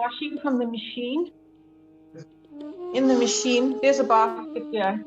washing from the machine. In the machine, there's a basket here.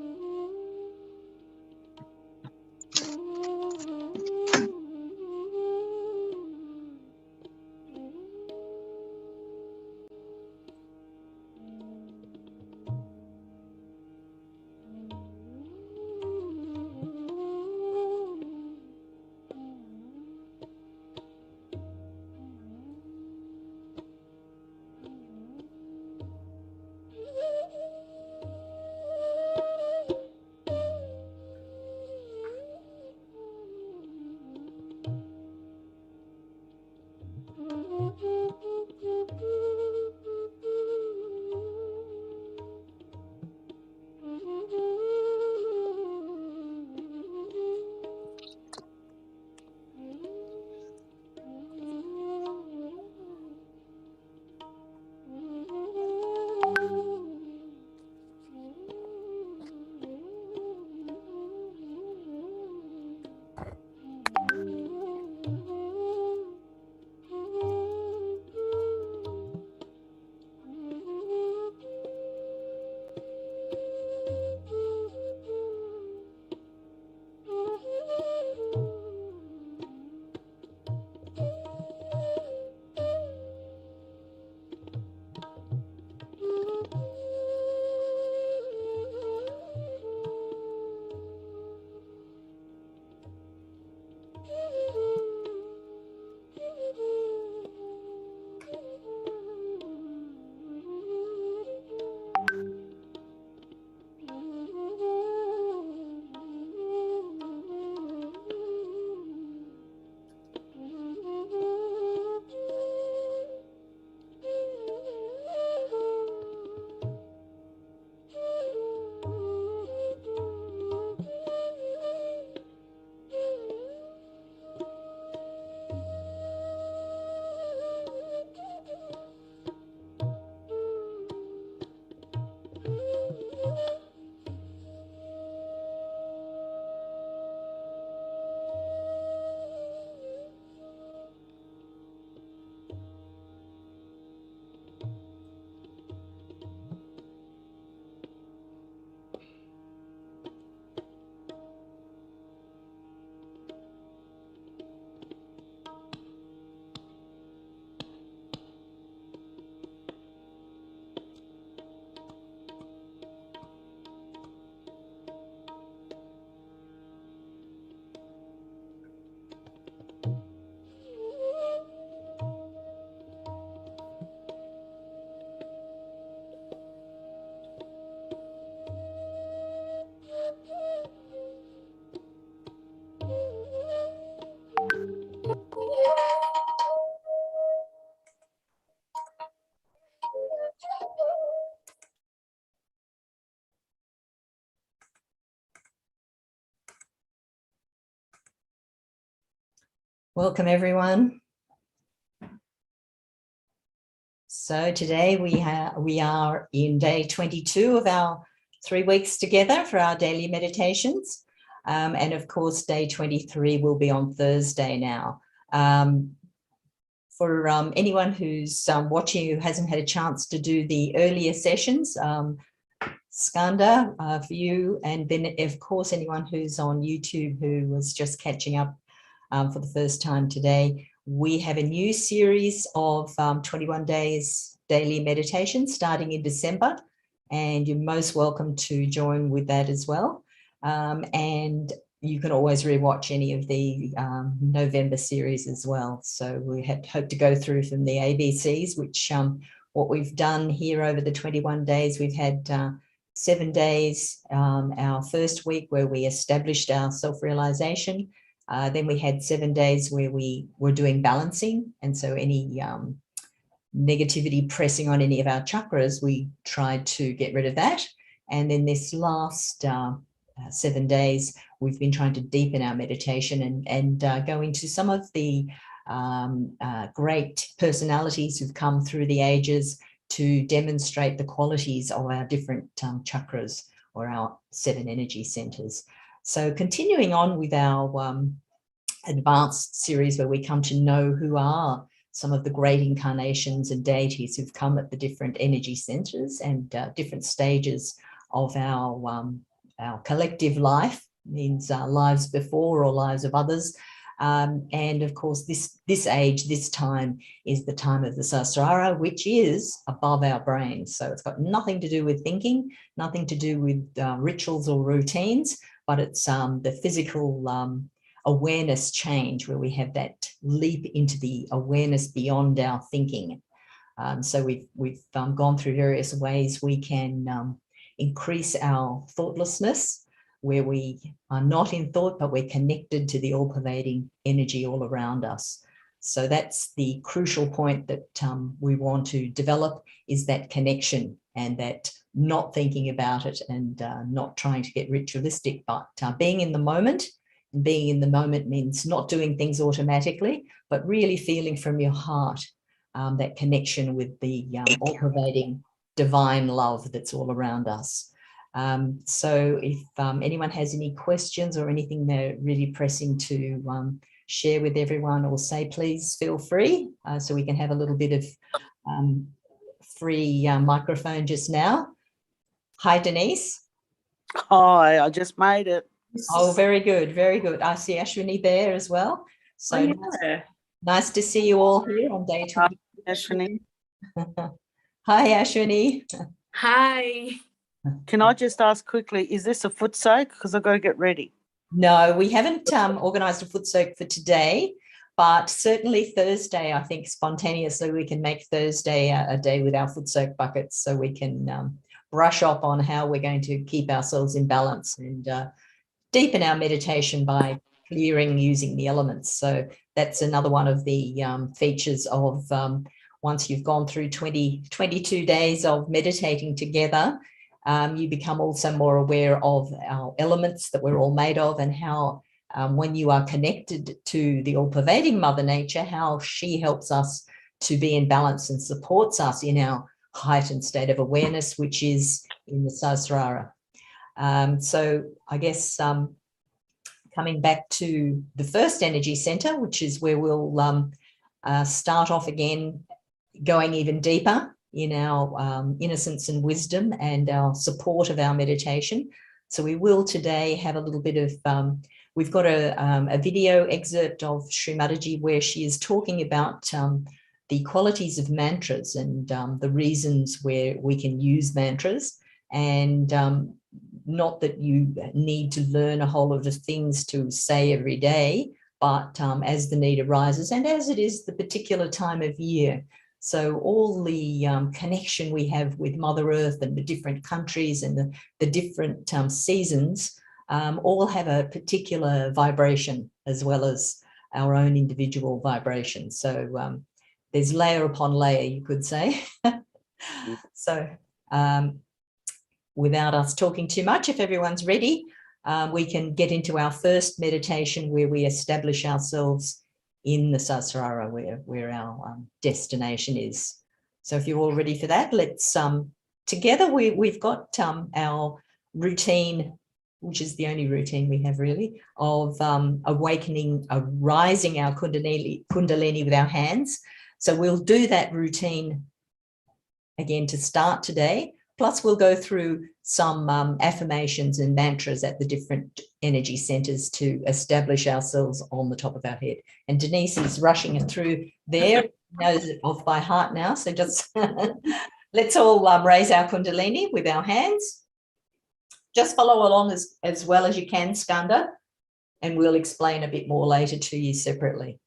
Welcome, everyone. So today we are in day 22 of our 3 weeks together for our daily meditations. And of course, day 23 will be on Thursday now. For anyone who's watching who hasn't had a chance to do the earlier sessions, Skanda for you, and then of course anyone who's on YouTube who was just catching up for the first time today, we have a new series of 21 days daily meditation starting in December, and you're most welcome to join with that as well. And you can always rewatch any of the November series as well. So we hope to go through from the ABCs, which what we've done here over the 21 days, we've had 7 days, our first week where we established our self-realization. Then we had 7 days where we were doing balancing. And so any negativity pressing on any of our chakras, we tried to get rid of that. And then this last 7 days, we've been trying to deepen our meditation and go into some of the great personalities who've come through the ages to demonstrate the qualities of our different chakras or our 7 energy centers. So continuing on with our advanced series where we come to know who are some of the great incarnations and deities who've come at the different energy centers and different stages of our collective life, means lives before or lives of others. And of course, this age, this time is the time of the Sahasrara, which is above our brains. So it's got nothing to do with thinking, nothing to do with rituals or routines, but it's the physical awareness change where we have that leap into the awareness beyond our thinking. So we've gone through various ways we can increase our thoughtlessness, where we are not in thought, but we're connected to the all-pervading energy all around us. So that's the crucial point that we want to develop, is that connection and that not thinking about it and not trying to get ritualistic, but being in the moment. And being in the moment means not doing things automatically, but really feeling from your heart that connection with the all-pervading divine love that's all around us. So if anyone has any questions or anything they're really pressing to share with everyone or say, please feel free, so we can have a little bit of free microphone just now. Hi, Denise. Hi, I just made it. Oh, very good, very good. I see Ashwini there as well. So nice to see you all here on day 2. Hi, Ashwini. Hi, Ashwini. Hi. Can I just ask quickly, is this a foot soak? Because I've got to get ready. No, we haven't organised a foot soak for today, but certainly Thursday, I think spontaneously we can make Thursday a day with our foot soak buckets, so we can brush up on how we're going to keep ourselves in balance and deepen our meditation by clearing using the elements. So that's another one of the features of once you've gone through 22 days of meditating together, you become also more aware of our elements that we're all made of, and how when you are connected to the all-pervading Mother Nature, how she helps us to be in balance and supports us in our heightened state of awareness, which is in the Sahasrara. So I guess coming back to the first energy center, which is where we'll start off again, going even deeper in our innocence and wisdom and our support of our meditation. So we will today have a little bit of, we've got a video excerpt of Sri Mataji where she is talking about the qualities of mantras and the reasons where we can use mantras, and not that you need to learn a whole lot of things to say every day, but as the need arises and as it is the particular time of year. So all the connection we have with Mother Earth and the different countries and the different seasons all have a particular vibration as well as our own individual vibration. So there's layer upon layer, you could say. So without us talking too much, if everyone's ready, we can get into our first meditation where we establish ourselves in the Sahasrara, where our destination is. So if you're all ready for that, let's together we've got our routine, which is the only routine we have really, of awakening, rising our kundalini with our hands. So we'll do that routine again to start today. Plus we'll go through some affirmations and mantras at the different energy centers to establish ourselves on the top of our head. And Denise is rushing it through there, knows it off by heart now. So just let's all raise our kundalini with our hands. Just follow along as well as you can, Skanda, and we'll explain a bit more later to you separately.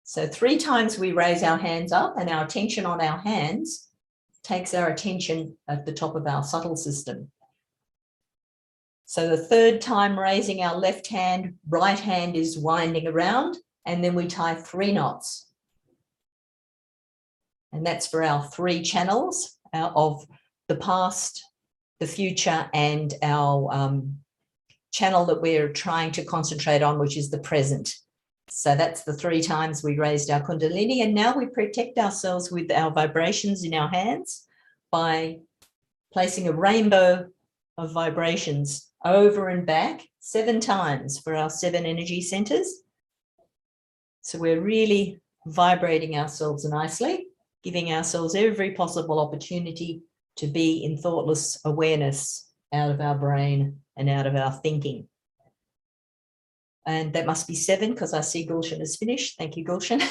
So 3 times we raise our hands up, and our attention on our hands takes our attention at the top of our subtle system. So the 3rd time raising our left hand, right hand is winding around, and then we tie 3 knots. And that's for our 3 channels of the past, the future, and our channel that we're trying to concentrate on, which is the present. So that's the 3 times we raised our kundalini, and now we protect ourselves with our vibrations in our hands by placing a rainbow of vibrations over and back 7 times for our 7 energy centers. So we're really vibrating ourselves nicely, giving ourselves every possible opportunity to be in thoughtless awareness out of our brain and out of our thinking. And that must be 7 because I see Gulshan is finished. Thank you, Gulshan.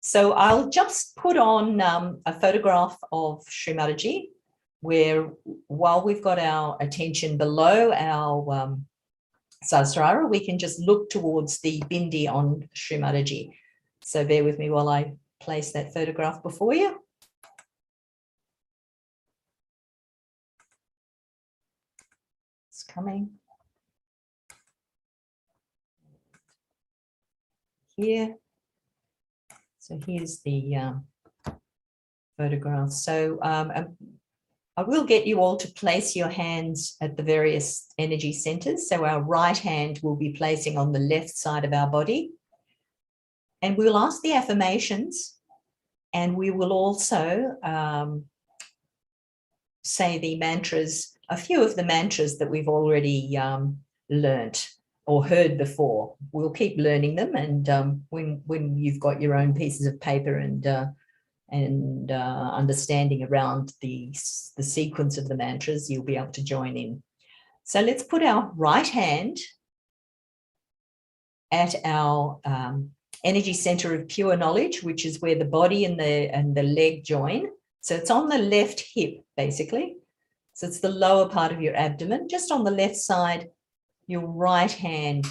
So I'll just put on a photograph of Sri Mataji, where while we've got our attention below our Sahasrara, we can just look towards the bindi on Sri Mataji. So bear with me while I place that photograph before you. It's coming. Here. So here's the photograph. So I will get you all to place your hands at the various energy centers. So our right hand will be placing on the left side of our body. And we'll ask the affirmations, and we will also say the mantras, a few of the mantras that we've already learnt or heard before. We'll keep learning them, and when you've got your own pieces of paper and understanding around the sequence of the mantras, you'll be able to join in. So let's put our right hand at our energy center of pure knowledge, which is where the body and the leg join. So it's on the left hip, basically. So it's the lower part of your abdomen, just on the left side. Your right hand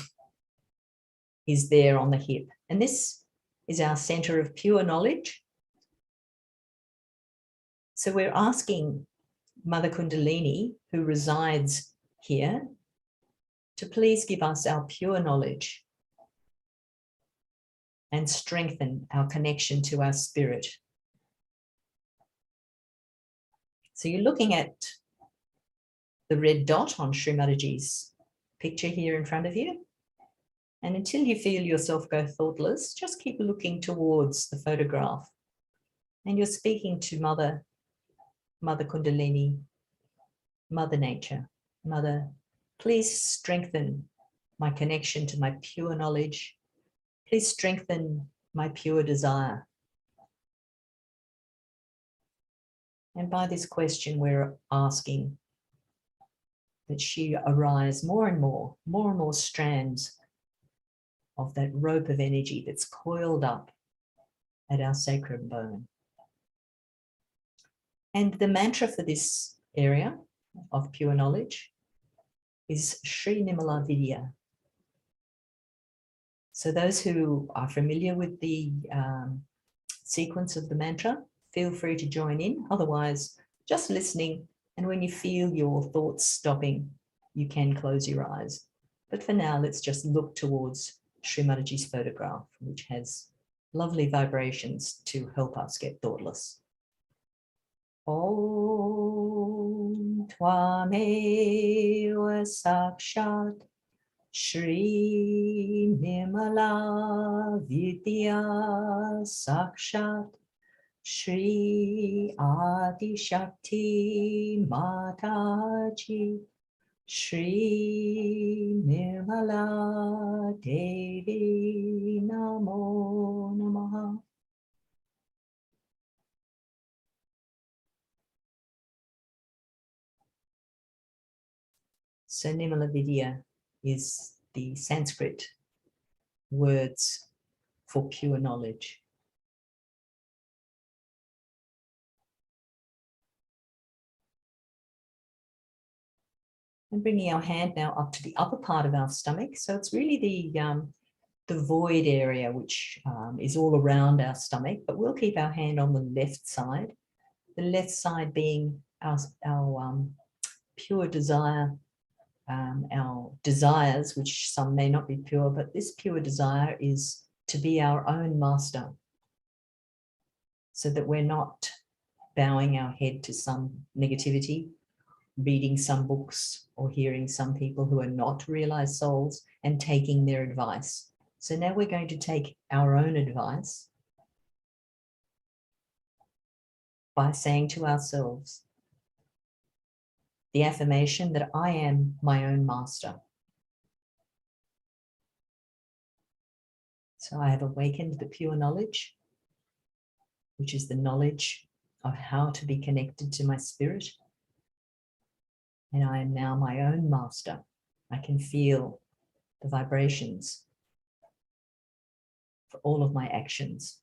is there on the hip. And this is our center of pure knowledge. So we're asking Mother Kundalini, who resides here, to please give us our pure knowledge and strengthen our connection to our spirit. So you're looking at the red dot on Sri Mataji's picture here in front of you. And until you feel yourself go thoughtless, just keep looking towards the photograph. And you're speaking to Mother Kundalini, Mother Nature. Mother, please strengthen my connection to my pure knowledge. Please strengthen my pure desire. And by this question, we're asking that she arise more and more strands of that rope of energy that's coiled up at our sacred bone. And the mantra for this area of pure knowledge is Sri Nimala Vidya. So those who are familiar with the sequence of the mantra, feel free to join in. Otherwise, just listening, and when you feel your thoughts stopping, you can close your eyes. But for now, let's just look towards Sri Mataji's photograph, which has lovely vibrations to help us get thoughtless. Om Tvameva Sakshat Shri Nimala Vidya Sakshat Shri Adi Shakti Mataji Shri Nirmala Devi Namo Namaha. So Nimala Vidya is the Sanskrit words for pure knowledge. And bringing our hand now up to the upper part of our stomach. So it's really the void area, which is all around our stomach, but we'll keep our hand on the left side. The left side being our pure desire, our desires, which some may not be pure, but this pure desire is to be our own master, so that we're not bowing our head to some negativity, reading some books or hearing some people who are not realized souls and taking their advice. So now we're going to take our own advice by saying to ourselves the affirmation that I am my own master. So I have awakened the pure knowledge, which is the knowledge of how to be connected to my spirit. And I am now my own master. I can feel the vibrations for all of my actions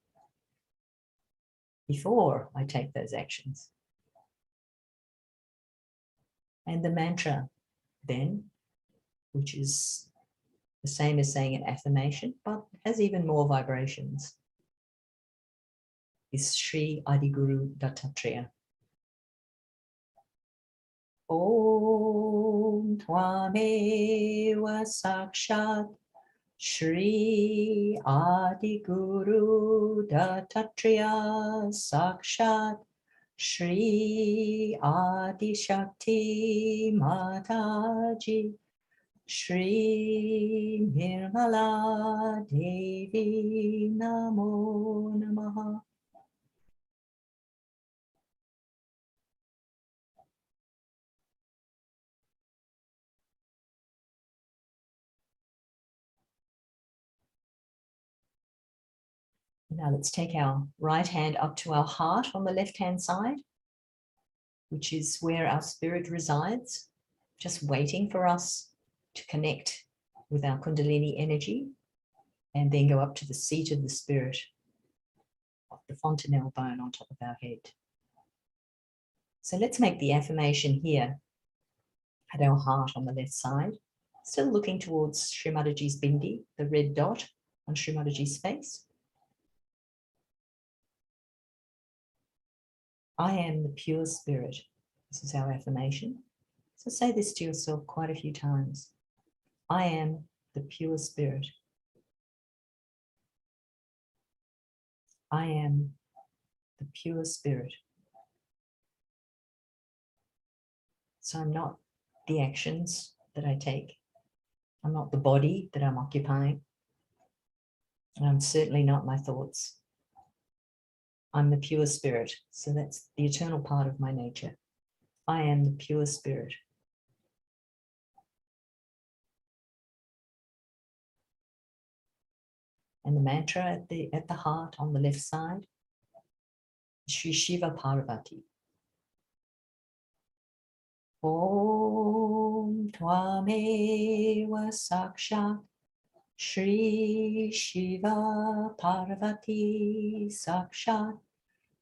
before I take those actions. And the mantra then, which is the same as saying an affirmation, but has even more vibrations, is Sri Adiguru Dattatreya. Om Tvameva Sakshat Shri Adiguru Dattatreya Sakshat Shri Adi Shakti Mataji Shri Nirmala Devi Namo Namaha. Now let's take our right hand up to our heart on the left-hand side, which is where our spirit resides, just waiting for us to connect with our Kundalini energy, and then go up to the seat of the spirit of the fontanelle bone on top of our head. So let's make the affirmation here at our heart on the left side, still looking towards Sri Mataji's bindi, the red dot on Sri Mataji's face. I am the pure spirit. This is our affirmation. So say this to yourself quite a few times. I am the pure spirit. I am the pure spirit. So I'm not the actions that I take. I'm not the body that I'm occupying. And I'm certainly not my thoughts. I'm the pure spirit. So that's the eternal part of my nature. I am the pure spirit. And the mantra at the heart on the left side, Sri Shiva Parvati. Om Tvameva Sakshat Shri Shiva Parvati Sakshat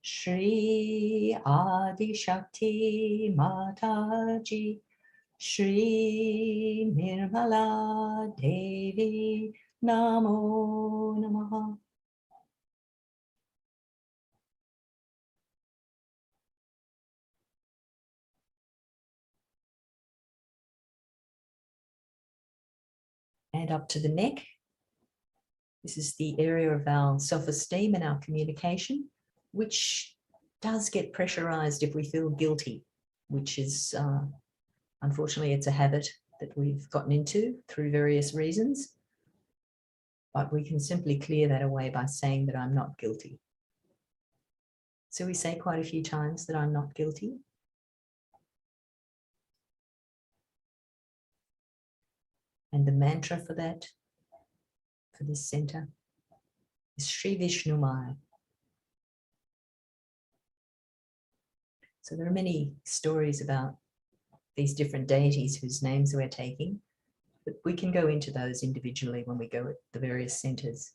Shri Adi Shakti Mataji Shri Nirmala Devi Namo Namaha. And up to the neck. This is the area of our self-esteem and our communication, which does get pressurized if we feel guilty, which is, unfortunately, it's a habit that we've gotten into through various reasons. But we can simply clear that away by saying that I'm not guilty. So we say quite a few times that I'm not guilty. And the mantra for that, for this center, is Sri Vishnu Maya. So there are many stories about these different deities whose names we're taking, but we can go into those individually when we go at the various centers.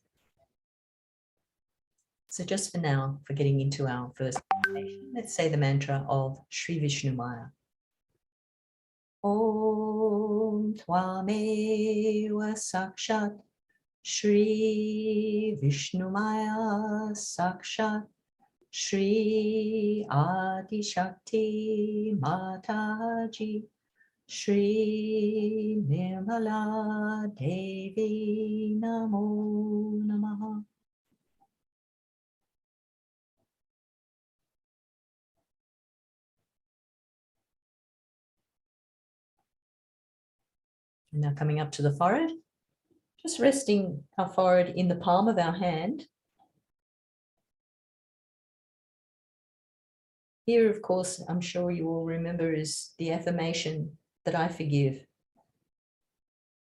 So just for now, for getting into our first meditation, let's say the mantra of Sri Vishnu Maya. Om Tvameva Sakshat Shri Vishnu Maya Sakshat Shri Adi Shakti Mataji Shri Nirmala Devi Namo Namaha. And now coming up to the forehead, just resting our forehead in the palm of our hand. Here, of course, I'm sure you all remember is the affirmation that I forgive.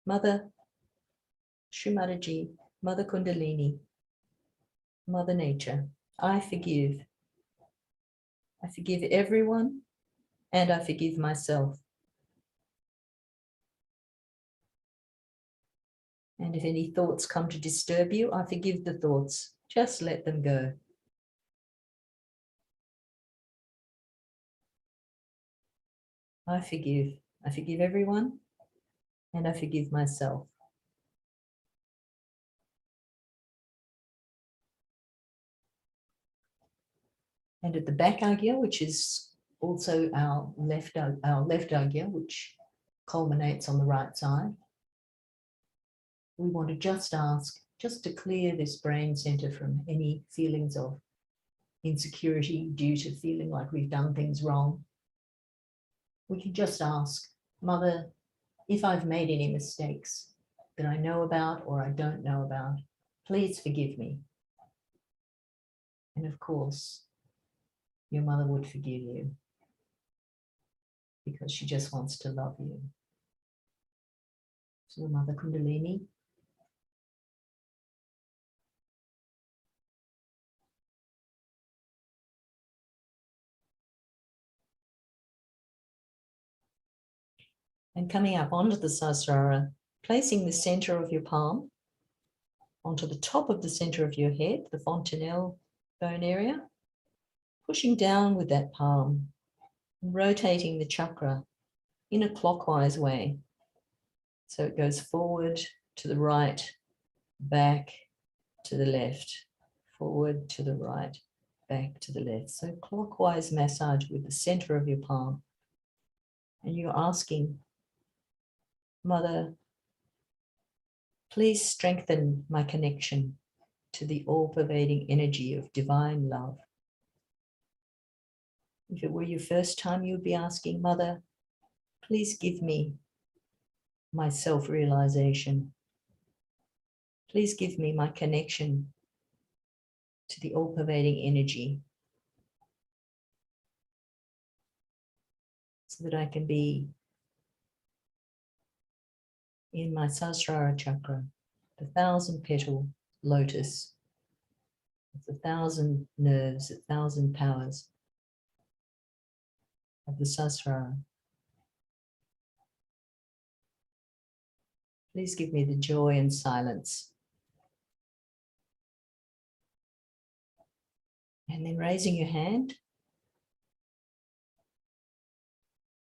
Mother, Sri Mataji, Mother Kundalini, Mother Nature, I forgive. I forgive everyone and I forgive myself. And if any thoughts come to disturb you, I forgive the thoughts. Just let them go. I forgive. I forgive everyone and I forgive myself. And at the back agya, which is also our left agya, which culminates on the right side, we want to just ask, just to clear this brain center from any feelings of insecurity due to feeling like we've done things wrong. We can just ask, Mother, if I've made any mistakes that I know about or I don't know about, please forgive me. And of course, your mother would forgive you because she just wants to love you. So Mother Kundalini, and coming up onto the Sahasrara, placing the center of your palm onto the top of the center of your head, the fontanelle bone area, pushing down with that palm, rotating the chakra in a clockwise way. So it goes forward to the right, back to the left, forward to the right, back to the left. So clockwise massage with the center of your palm. And you're asking, Mother, please strengthen my connection to the all-pervading energy of divine love. If it were your first time, you'd be asking, Mother, please give me my self-realization. Please give me my connection to the all-pervading energy so that I can be in my Sahasrara chakra, the 1,000-petal lotus, the 1,000 nerves, 1,000 powers of the Sahasrara. Please give me the joy and silence. And then raising your hand,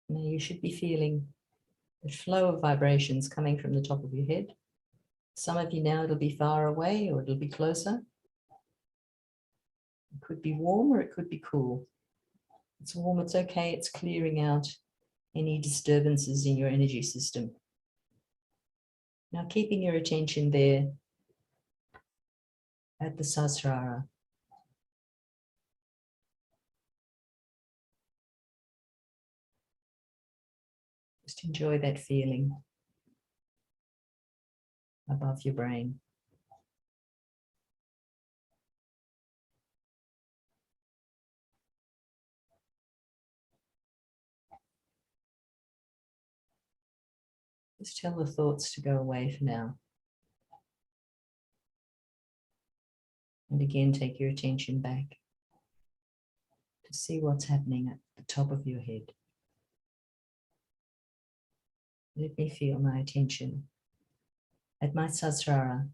now you should be feeling the flow of vibrations coming from the top of your head. Some of you now, it'll be far away or it'll be closer. It could be warm or it could be cool. It's warm, it's okay, it's clearing out any disturbances in your energy system. Now keeping your attention there at the Sahasrara. Just enjoy that feeling above your brain. Just tell the thoughts to go away for now. And again, take your attention back to see what's happening at the top of your head. Let me feel my attention at my Sahasrara.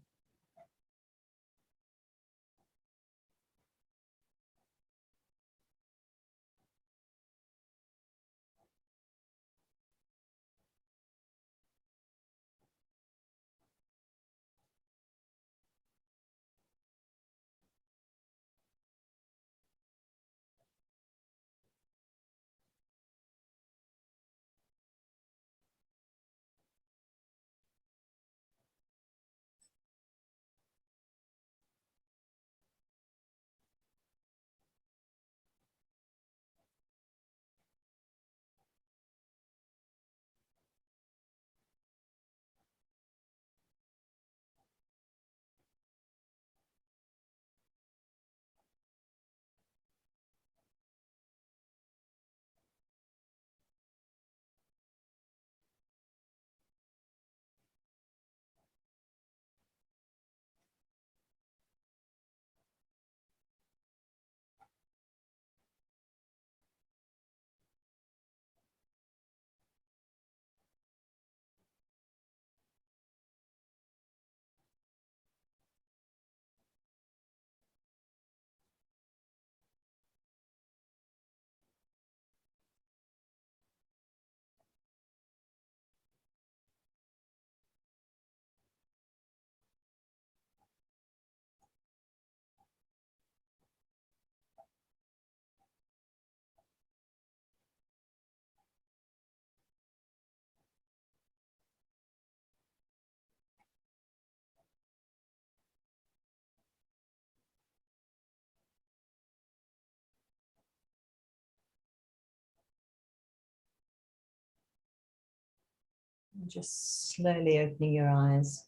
Just slowly opening your eyes.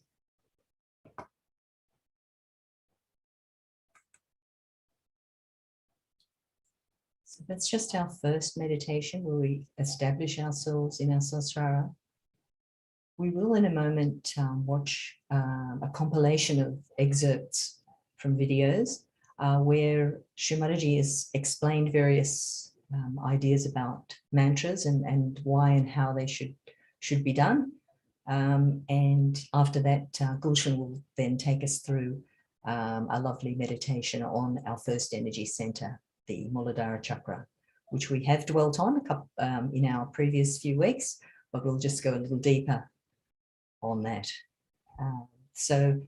So that's just our first meditation where we establish ourselves in our Sahasrara. We will in a moment watch a compilation of excerpts from videos where Srimataji has explained various ideas about mantras and why and how they should be done. And after that, Gulshan will then take us through a lovely meditation on our first energy center, the Muladhara Chakra, which we have dwelt on in our previous few weeks, but we'll just go a little deeper on that. So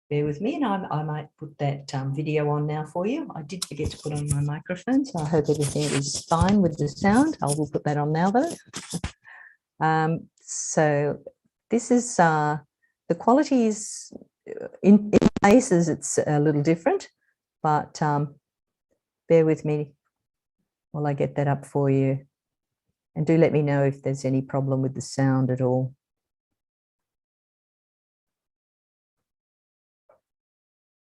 bear with me, and I might put that video on now for you. I did forget to put on my microphone, so I hope everything is fine with the sound. I will put that on now though. So this is the quality is in places it's a little different, but bear with me while I get that up for you, and do let me know if there's any problem with the sound at all.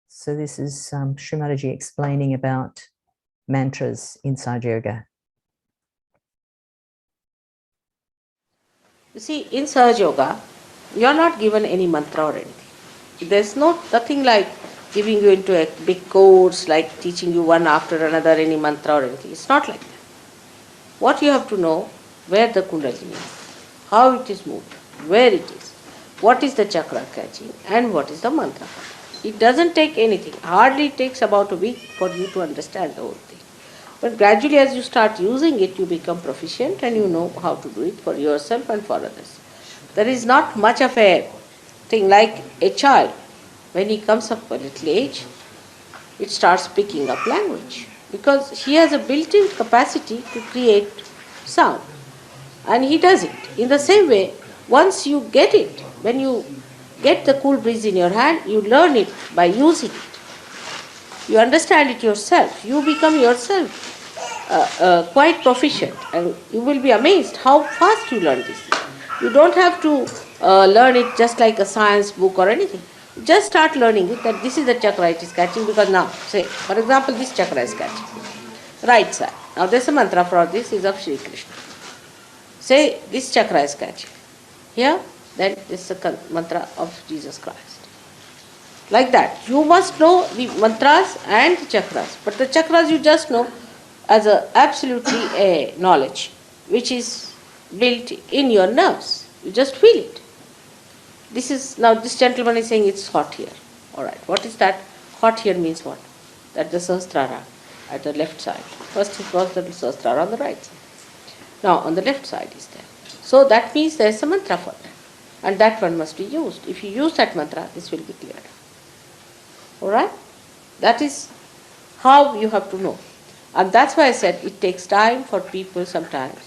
So this is Srimataji explaining about mantras in Sahaja Yoga. You see, in Sahaja Yoga, you are not given any mantra or anything. There's nothing like giving you into a big course, like teaching you one after another any mantra or anything. It's not like that. What you have to know, where the Kundalini is, how it is moved, where it is, what is the chakra catching, and what is the mantra. It doesn't take anything. Hardly it takes about a week for you to understand the whole thing. But gradually as you start using it, you become proficient and you know how to do it for yourself and for others. There is not much of a thing like a child. When he comes up a little age, it starts picking up language because he has a built-in capacity to create sound. And he does it. In the same way, once you get it, when you get the cool breeze in your hand, you learn it by using it. You understand it yourself. You become yourself quite proficient, and you will be amazed how fast you learn this. You don't have to learn it just like a science book or anything. Just start learning it, that this is the chakra it is catching, because now, say, for example, this chakra is catching. Right side. Now there's a mantra for this, is of Sri Krishna. Say, this chakra is catching. Here, then this is the mantra of Jesus Christ. Like that. You must know the mantras and the chakras. But the chakras you just know as absolutely a knowledge which is built in your nerves. You just feel it. This is, now this gentleman is saying it's hot here. Alright, what is that? Hot here means what? That the Sahasrara at the left side. First it was the Sahasrara on the right side. Now on the left side is there. So that means there is a mantra for that. And that one must be used. If you use that mantra, this will be cleared. Alright? That is how you have to know. And that's why I said it takes time for people sometimes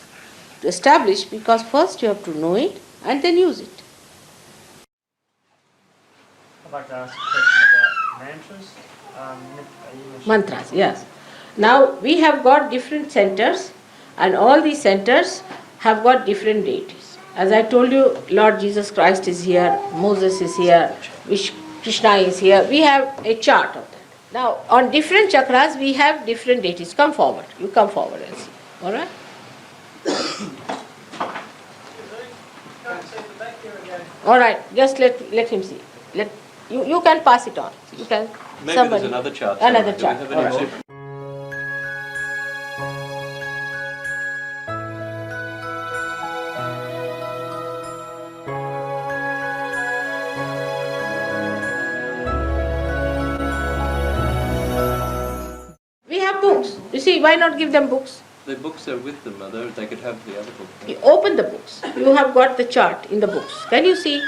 to establish, because first you have to know it and then use it. I'd like to ask a question about mantras. Mantras, yes. Now we have got different centers, and all these centers have got different deities. As I told you, Lord Jesus Christ is here, Moses is here, Krishna is here. We have a chart of that. Now, on different chakras, we have different deities. Come forward. You come forward and see. All right? All right. Just let him see. You can pass it on. You can. Maybe somebody, there's another chart. Another Do we chart. have All any right. more? We have books. You see, why not give them books? The books are with them, Mother. They could have the other book. You open the books. You have got the chart in the books. Can you see?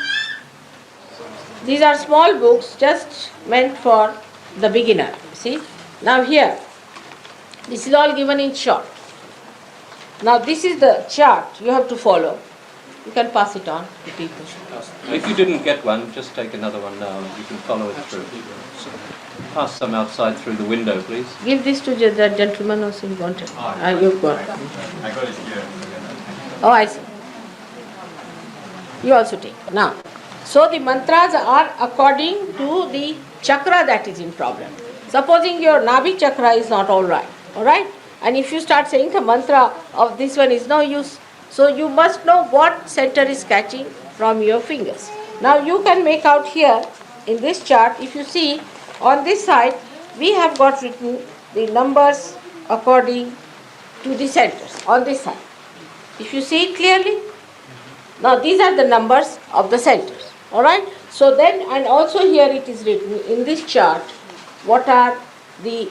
These are small books just meant for the beginner. See? Now here, this is all given in short. Now this is the chart you have to follow. You can pass it on to people. If you didn't get one, just take another one now. You can follow it through. Pass some outside through the window, please. Give this to the gentleman also you wanted. You've got. I got it here. Oh, I see. You also take. Now, so the mantras are according to the chakra that is in problem. Supposing your Nabi chakra is not alright, and if you start saying the mantra of this one is no use, so you must know what center is catching from your fingers. Now you can make out here in this chart, if you see on this side, we have got written the numbers according to the centers on this side. If you see it clearly, now these are the numbers of the centers, alright? So then, and also here it is written in this chart, what are the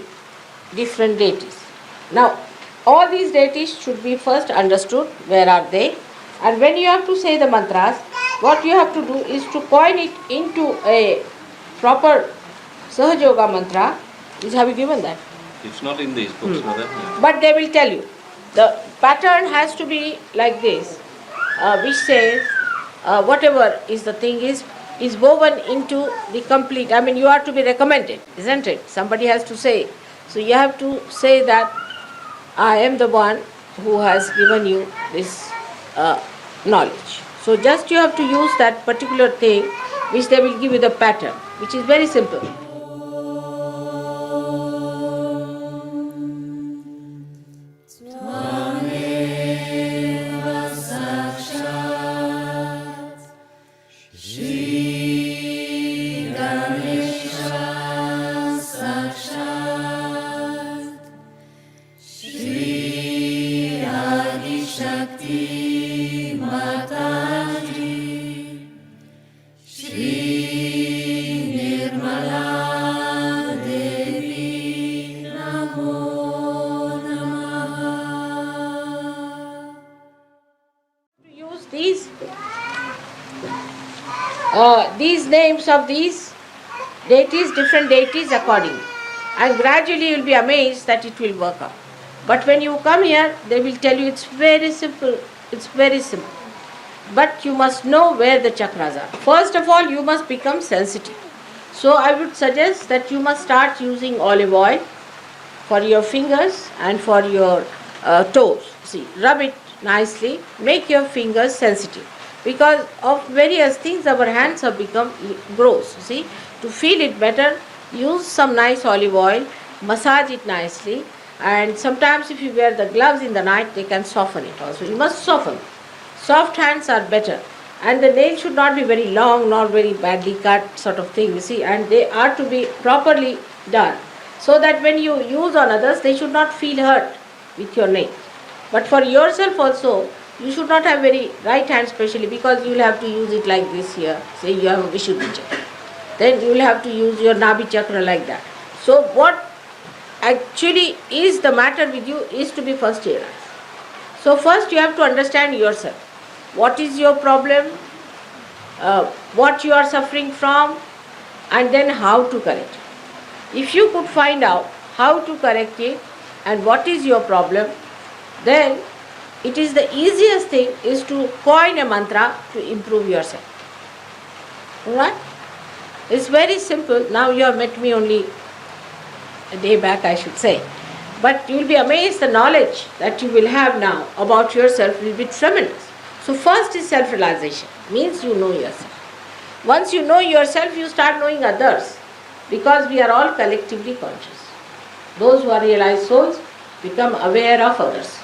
different deities. Now, all these deities should be first understood, where are they? And when you have to say the mantras, what you have to do is to coin it into a proper Sahaja Yoga mantra. Have you given that? It's not in these books, Mother. No. But they will tell you. The pattern has to be like this, which says whatever is the thing is woven into the complete. I mean, you are to be recommended, isn't it? Somebody has to say. So you have to say that I am the one who has given you this knowledge. So just you have to use that particular thing which they will give you the pattern, which is very simple. These names of these deities, different deities accordingly. And gradually you will be amazed that it will work out. But when you come here, they will tell you it's very simple. It's very simple. But you must know where the chakras are. First of all, you must become sensitive. So I would suggest that you must start using olive oil for your fingers and for your toes. See, rub it nicely, make your fingers sensitive. Because of various things, our hands have become gross. See, to feel it better, use some nice olive oil, massage it nicely, and sometimes if you wear the gloves in the night, they can soften it also. You must soften. Soft hands are better, and the nails should not be very long, not very badly cut sort of thing, you see, and they are to be properly done, so that when you use on others, they should not feel hurt with your nail. But for yourself also, you should not have very right hand specially, because you will have to use it like this here. Say you have a Vishuddhi chakra. Then you will have to use your Nabi chakra like that. So what actually is the matter with you is to be first realized. So first you have to understand yourself. What is your problem? What you are suffering from? And then how to correct it. If you could find out how to correct it and what is your problem, then it is the easiest thing is to coin a mantra to improve yourself. Alright? It's very simple. Now you have met me only a day back, I should say. But you will be amazed the knowledge that you will have now about yourself will be tremendous. So first is self-realization. Means you know yourself. Once you know yourself, you start knowing others. Because we are all collectively conscious. Those who are realized souls become aware of others.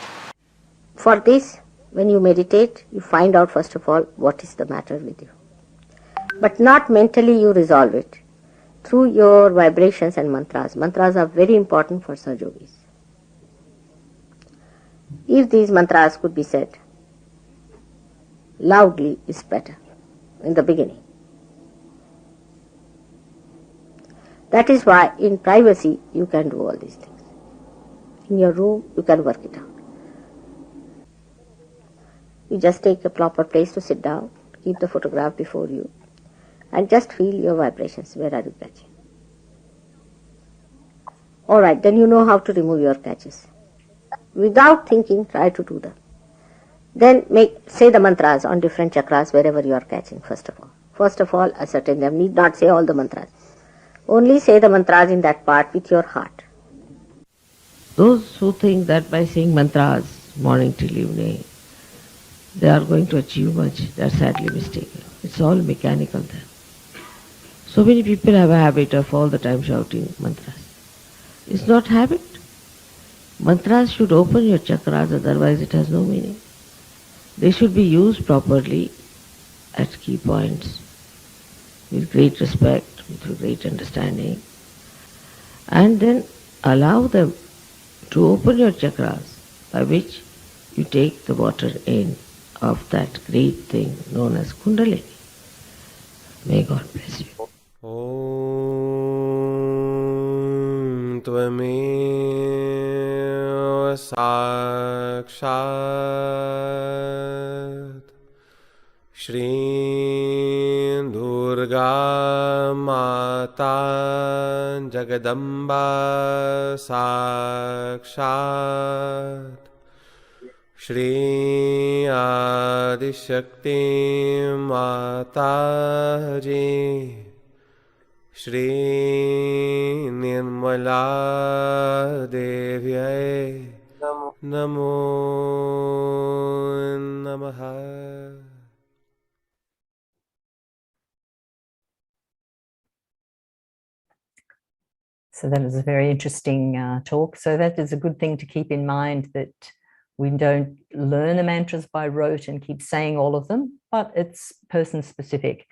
For this, when you meditate, you find out first of all what is the matter with you. But not mentally you resolve it. Through your vibrations and mantras. Mantras are very important for Sahaja Yogis. If these mantras could be said loudly, is better in the beginning. That is why in privacy you can do all these things. In your room you can work it out. You just take a proper place to sit down, keep the photograph before you, and just feel your vibrations. Where are you catching? Alright, then you know how to remove your catches. Without thinking, try to do them. Then say the mantras on different chakras wherever you are catching, first of all. First of all, ascertain them. Need not say all the mantras. Only say the mantras in that part with your heart. Those who think that by saying mantras morning till evening, they are going to achieve much. They are sadly mistaken. It's all mechanical then. So many people have a habit of all the time shouting mantras. It's not habit. Mantras should open your chakras, otherwise it has no meaning. They should be used properly at key points, with great respect, with great understanding, and then allow them to open your chakras, by which you take the water in of that great thing known as Kundalini. May God bless you. Om Tvameva Sakshat Shri Durga Mata Jagadamba Sakshat Shri Adi Shakti Mata Ji Shri Nirmala Devyai Namo Namaha. So that was a very interesting talk. So that is a good thing to keep in mind, that we don't learn the mantras by rote and keep saying all of them, but it's person specific.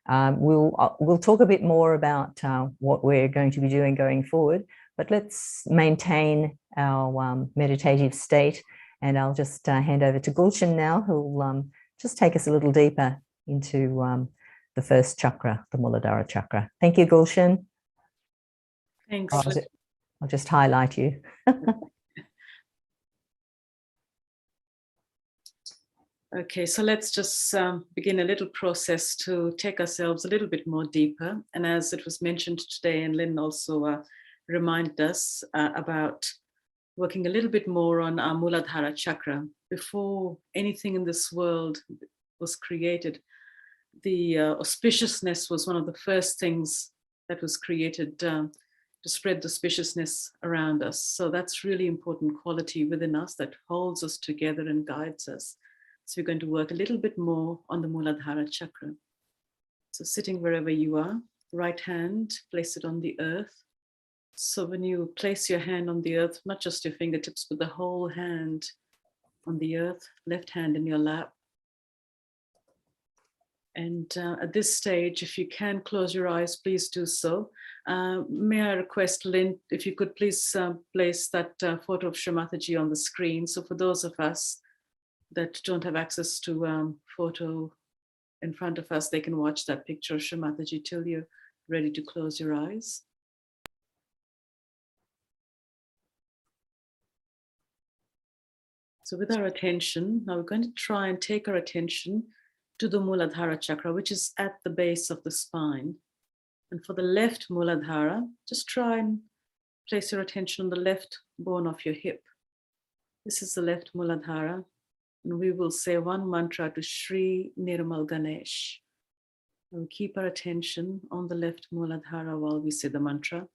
We'll talk a bit more about what we're going to be doing going forward, but let's maintain our meditative state. And I'll just hand over to Gulshan now, who'll just take us a little deeper into the first chakra, the Muladhara chakra. Thank you, Gulshan. Thanks. I'll just highlight you. Okay, so let's just begin a little process to take ourselves a little bit more deeper. And as it was mentioned today, and Lynn also reminded us about working a little bit more on our Muladhara chakra. Before anything in this world was created, the auspiciousness was one of the first things that was created to spread the auspiciousness around us. So that's really important quality within us that holds us together and guides us. So we're going to work a little bit more on the Muladhara chakra. So sitting wherever you are, right hand, place it on the earth. So when you place your hand on the earth, not just your fingertips, but the whole hand on the earth, left hand in your lap. And at this stage, if you can close your eyes, please do so. May I request, Lynn, if you could please place that photo of Srimataji on the screen. So for those of us that don't have access to photo in front of us, they can watch that picture of Srimataji till you're ready to close your eyes. So with our attention, now we're going to try and take our attention to the Muladhara chakra, which is at the base of the spine. And for the left Muladhara, just try and place your attention on the left bone of your hip. This is the left Muladhara. And we will say one mantra to Shri Nirmal Ganesh. And keep our attention on the left Muladhara while we say the mantra.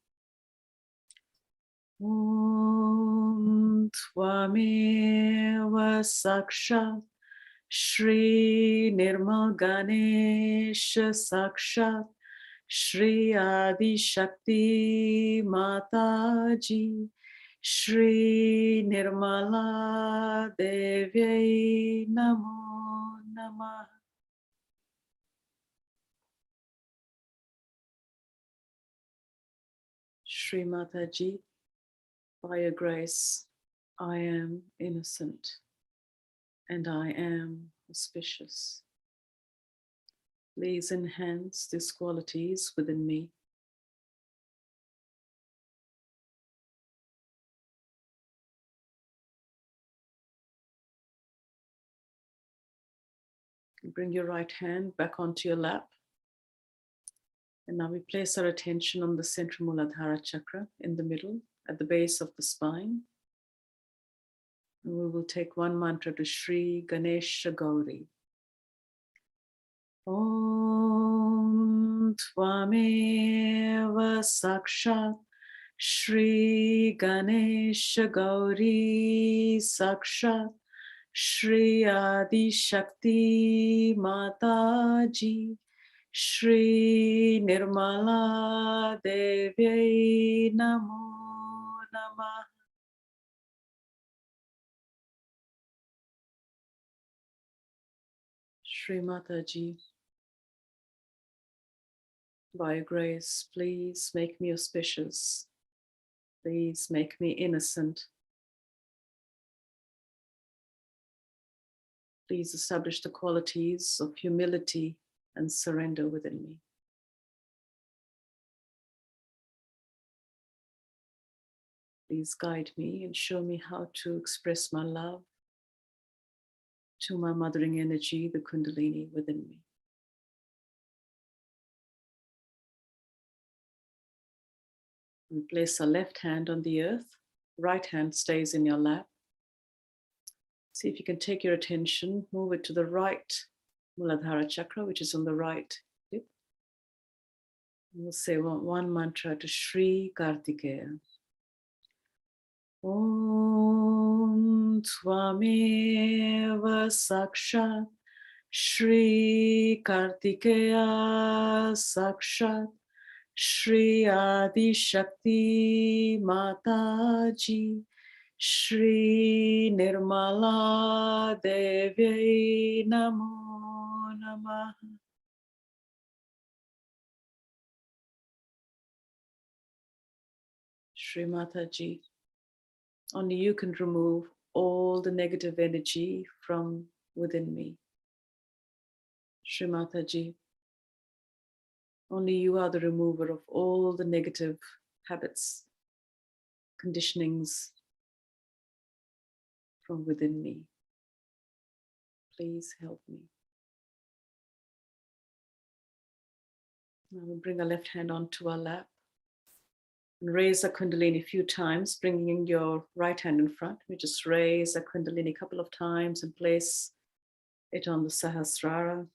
Om Tvameva Sakshat Shri Nirmal Ganesh Sakshat Shri Adi Shakti Mataji Shri Nirmala Devyai Namo Namah. Shri Mataji, by your grace, I am innocent and I am auspicious. Please enhance these qualities within me. Bring your right hand back onto your lap. And now we place our attention on the central Muladhara chakra in the middle, at the base of the spine. And we will take one mantra to Shri Ganesha Gauri. Om Tvameva Sakshat Shri Ganesha Gauri Sakshat Shri Adi Shakti Mataji, Shri Nirmala Devi Namo Namah. Shri Mataji, by your grace, please make me auspicious. Please make me innocent. Please establish the qualities of humility and surrender within me. Please guide me and show me how to express my love to my mothering energy, the Kundalini within me. And place a left hand on the earth, right hand stays in your lap. See if you can take your attention, move it to the right Muladhara chakra, which is on the right hip. We'll say one mantra to Shri Kartikeya. Om Tvameva Sakshat Shri Kartikeya Sakshat Shri Adi Shakti Mataji Shri Nirmala Devi Namo Namah. Shri Mataji, only you can remove all the negative energy from within me. Shri Mataji, only you are the remover of all the negative habits, conditionings from within me. Please help me. Now we'll bring our left hand onto our lap and raise our Kundalini a few times, bringing your right hand in front. We just raise our Kundalini a couple of times and place it on the Sahasrara.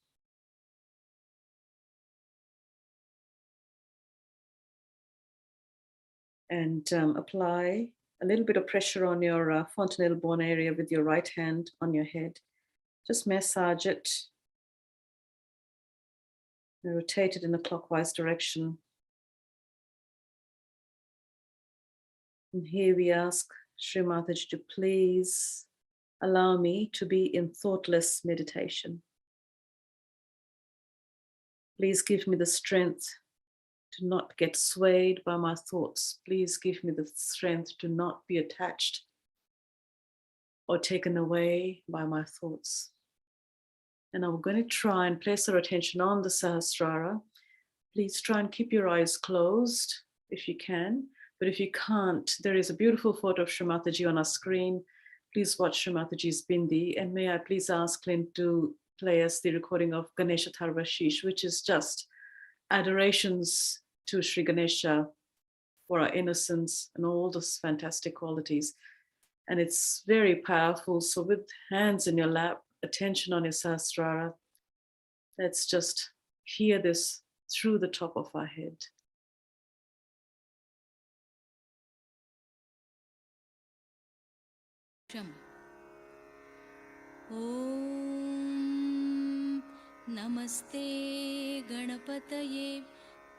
And apply a little bit of pressure on your fontanelle bone area with your right hand on your head. Just massage it. And rotate it in a clockwise direction. And here we ask Shri Mataji to please allow me to be in thoughtless meditation. Please give me the strength to not get swayed by my thoughts. Please give me the strength to not be attached or taken away by my thoughts. And I'm going to try and place our attention on the Sahasrara. Please try and keep your eyes closed if you can. But if you can't, there is a beautiful photo of Shri Mataji on our screen. Please watch Shri Mataji's Bindi. And may I please ask Clint to play us the recording of Ganesha Tharvashish, which is just adorations to Sri Ganesha for our innocence and all those fantastic qualities. And it's very powerful. So with hands in your lap, attention on your Sahasrara, let's just hear this through the top of our head. Om Namaste Ganapataye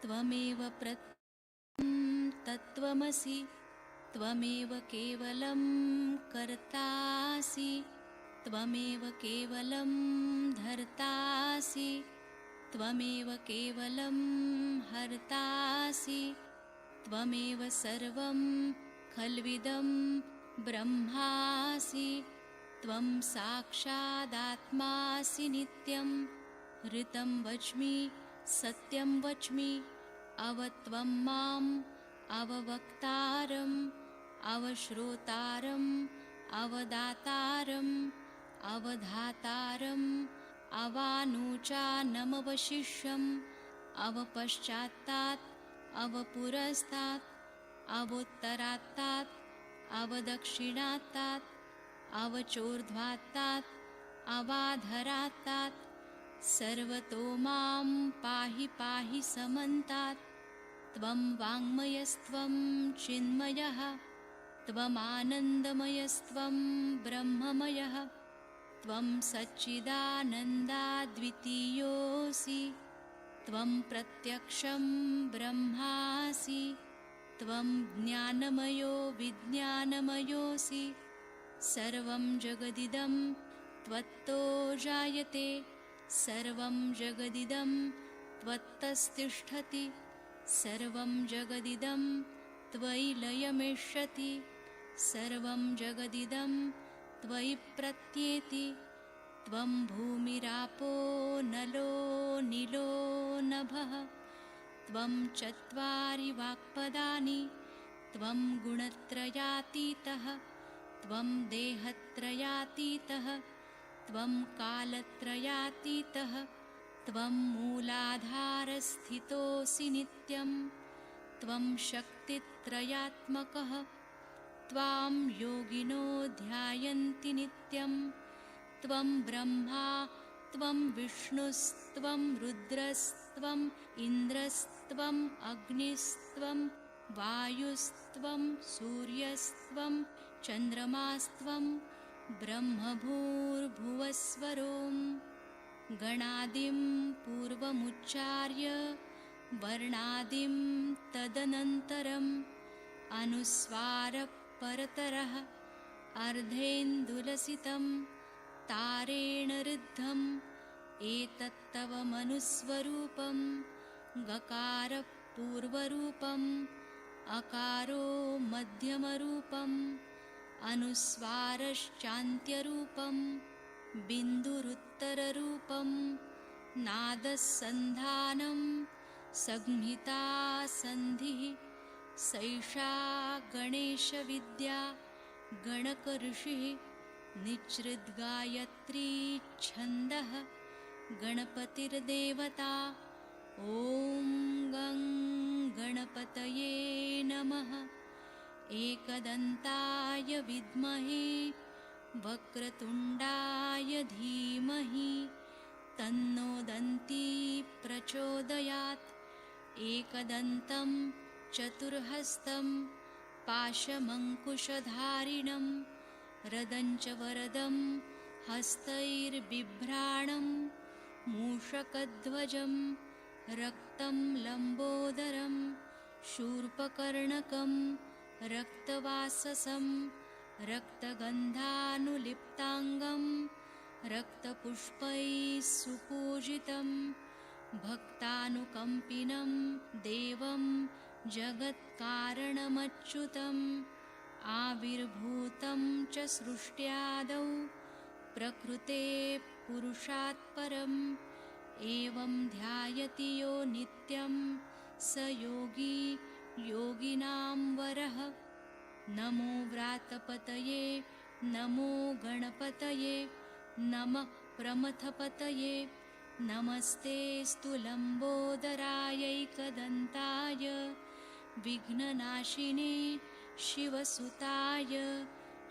Tvameva Pratyam Tattvamasi Tvameva Kevalam Kartasi Tvameva Kevalam Dhartasi Tvameva Kevalam Hartasi Tvameva Sarvam Khalvidam Brahmasi Tvam Sakshadatmasi Nityam Ritam Vachmi Satyam Vachmi Avatvam Mam Avavaktaram Avashrotaram Avadataram Avadhataram Avanucha Namavashisham Avapaschattat Avapurastat Avottaratat Avadakshinatat Avachordhvatat Avadharatat Sarvato Mam Pahi Pahi Samantat Tvam Vangmayastvam Chinmayaha Tvam Anandamayastvam Brahmamayah त्वं सच्चिदानन्दाद्वितीयोऽसि त्वं प्रत्यक्षं ब्रह्मासि त्वं ज्ञानमयो विज्ञानमयोऽसि सर्वं जगदिदं त्वत्तो जायते सर्वं जगदिदं त्वत्तस्तिष्ठति सर्वं जगदिदं त्वयि लयमिष्यति सर्वं जगदिदं त्वयि प्रत्येति त्वं भूमिरापो नलो नीलो नभः त्वं चत्वारि वाक्पदानि त्वं गुणत्रयातीतः त्वं देहत्रयातीतः त्वं कालत्रयातीतः त्वं मूलाधारस्थितोऽसि नित्यं त्वं शक्तित्रयात्मकः त्वां योगिनो ध्यायन्ति नित्यं त्वं ब्रह्मा त्वं विष्णुस्त्वं रुद्रस्त्वम् इन्द्रस्त्वम् अग्निस्त्वं वायुस्त्वं सूर्यस्त्वं चन्द्रमास्त्वं ब्रह्मभूर्भुवस्वरों गणादिं पूर्वमुच्चार्य वर्णादिं तदनन्तरम् अनुस्वारः परतरः अर्धेन्दुलसितं तारेण ऋद्धम् एतत्तव मनुस्वरूपं गकारः पूर्वरूपम् अकारो मध्यमरूपम् अनुस्वारश्चान्त्यरूपं बिन्दुरुत्तररूपं नादसन्धानं संहिता सन्धिः सैषा गणेशविद्या गणकऋषिः निच्छृद्गायत्री छन्दः गणपतिर्देवता ॐ गं गणपतये नमः एकदन्ताय विद्महे वक्रतुण्डाय धीमहि तन्नो दन्ती प्रचोदयात् एकदन्तं चतुर्हस्तं पाशमङ्कुशधारिणं रदञ्च वरदं हस्तैर्बिभ्राणं मूषकध्वजं रक्तं लम्बोदरं शूर्पकर्णकं रक्तवाससं रक्तगन्धानुलिप्ताङ्गं रक्तपुष्पैः सुपूजितं भक्तानुकम्पिनं देवं जगत्कारणमच्युतम् आविर्भूतं च सृष्ट्यादौ प्रकृते पुरुषात् परम् एवं ध्यायति यो नित्यं स योगी योगिनां वरः नमो व्रातपतये नमो गणपतये नमः प्रमथपतये नमस्तेऽस्तु लम्बोदरायैकदन्ताय विघ्ननाशिने शिवसुताय